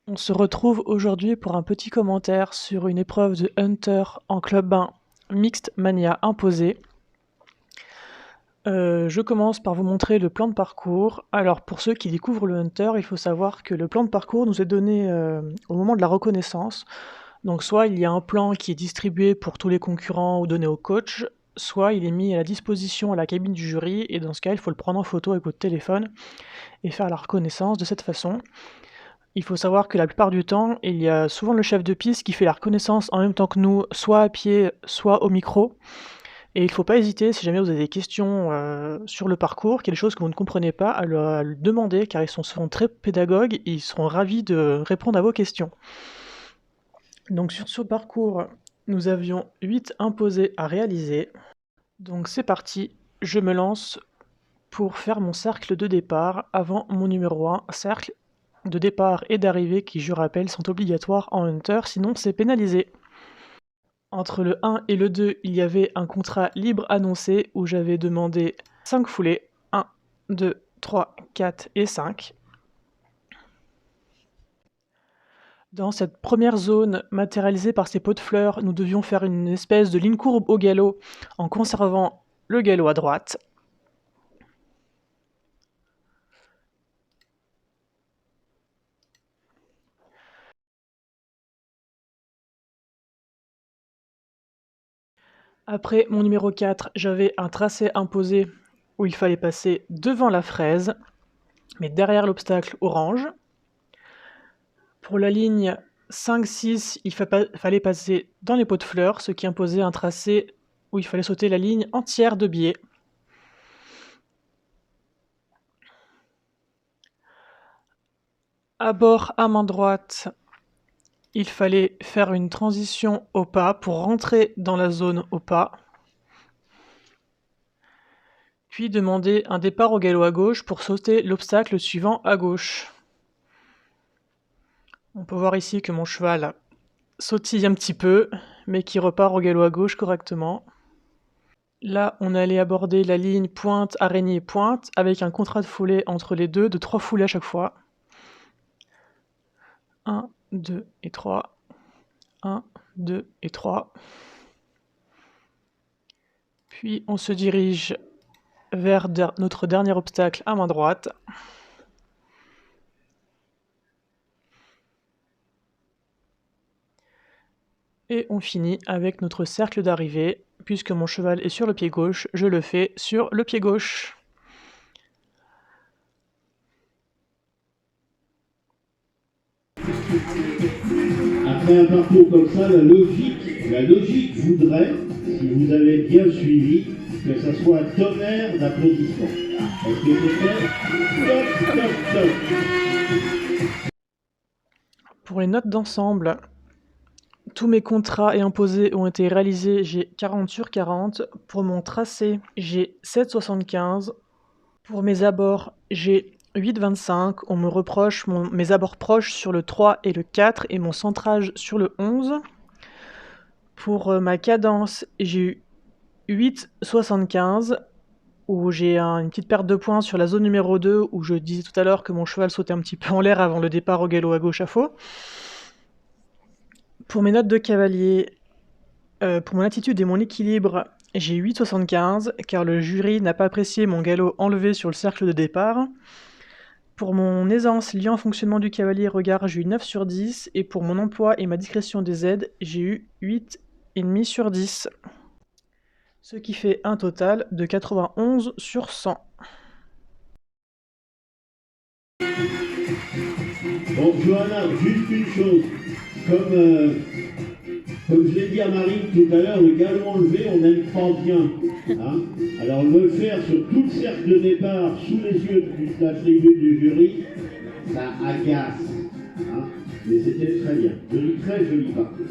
On se retrouve aujourd'hui pour un petit commentaire sur une épreuve de Hunter en club 1 mixte mania imposé. Je commence par vous montrer le plan de parcours. Alors pour ceux qui découvrent le Hunter, il faut savoir que le plan de parcours nous est donné au moment de la reconnaissance. Donc soit il y a un plan qui est distribué pour tous les concurrents ou donné au coach, soit il est mis à la disposition à la cabine du jury, et dans ce cas il faut le prendre en photo avec votre téléphone et faire la reconnaissance de cette façon. Il faut savoir que la plupart du temps, il y a souvent le chef de piste qui fait la reconnaissance en même temps que nous, soit à pied, soit au micro. Et il ne faut pas hésiter, si jamais vous avez des questions sur le parcours, quelque chose que vous ne comprenez pas, à le demander, car ils sont souvent très pédagogues et ils seront ravis de répondre à vos questions. Donc sur ce parcours, nous avions 8 imposés à réaliser. Donc c'est parti, je me lance pour faire mon cercle de départ avant mon numéro 1, cercle de départ et d'arrivée qui, je rappelle, sont obligatoires en Hunter, sinon c'est pénalisé. Entre le 1 et le 2, il y avait un contrat libre annoncé où j'avais demandé 5 foulées, 1, 2, 3, 4 et 5. Dans cette première zone matérialisée par ces pots de fleurs, nous devions faire une espèce de ligne courbe au galop en conservant le galop à droite. Après mon numéro 4, j'avais un tracé imposé où il fallait passer devant la fraise, mais derrière l'obstacle orange. Pour la ligne 5-6, il fallait passer dans les pots de fleurs, ce qui imposait un tracé où il fallait sauter la ligne entière de biais. À bord à main droite, il fallait faire une transition au pas pour rentrer dans la zone au pas, puis demander un départ au galop à gauche pour sauter l'obstacle suivant à gauche. On peut voir ici que mon cheval sautille un petit peu, mais qui repart au galop à gauche correctement. Là, on allait aborder la ligne pointe, araignée, pointe, avec un contrat de foulée entre les deux, de 3 foulées à chaque fois. 1, 2 et 3. 1, 2 et 3. Puis on se dirige vers notre dernier obstacle à main droite. Et on finit avec notre cercle d'arrivée. Puisque mon cheval est sur le pied gauche, je le fais sur le pied gauche. Après un parcours comme ça, la logique voudrait, si vous avez bien suivi, que ça soit un tonnerre d'applaudissements. Est-ce que c'est fait? Top, top, top. Pour les notes d'ensemble, tous mes contrats et imposés ont été réalisés, j'ai 40 sur 40. Pour mon tracé, j'ai 7,75. Pour mes abords, j'ai 8,25. On me reproche mes abords proches sur le 3 et le 4 et mon centrage sur le 11. Pour ma cadence, j'ai eu 8,75 où j'ai une petite perte de points sur la zone numéro 2 où je disais tout à l'heure que mon cheval sautait un petit peu en l'air avant le départ au galop à gauche à faux. Pour mes notes de cavalier, pour mon attitude et mon équilibre, j'ai 8,75 car le jury n'a pas apprécié mon galop enlevé sur le cercle de départ. Pour mon aisance liée en fonctionnement du cavalier regard, j'ai eu 9 sur 10 et pour mon emploi et ma discrétion des aides, j'ai eu 8,5 sur 10. Ce qui fait un total de 91 sur 100. Bon, Johanna, juste une chose. Comme je l'ai dit à Marine tout à l'heure, le galop enlevé, on n'aime pas bien. Hein, alors le faire sur tout le cercle de départ, sous les yeux de la tribune du jury, ça agace. Hein, mais c'était très bien. Très joli parcours.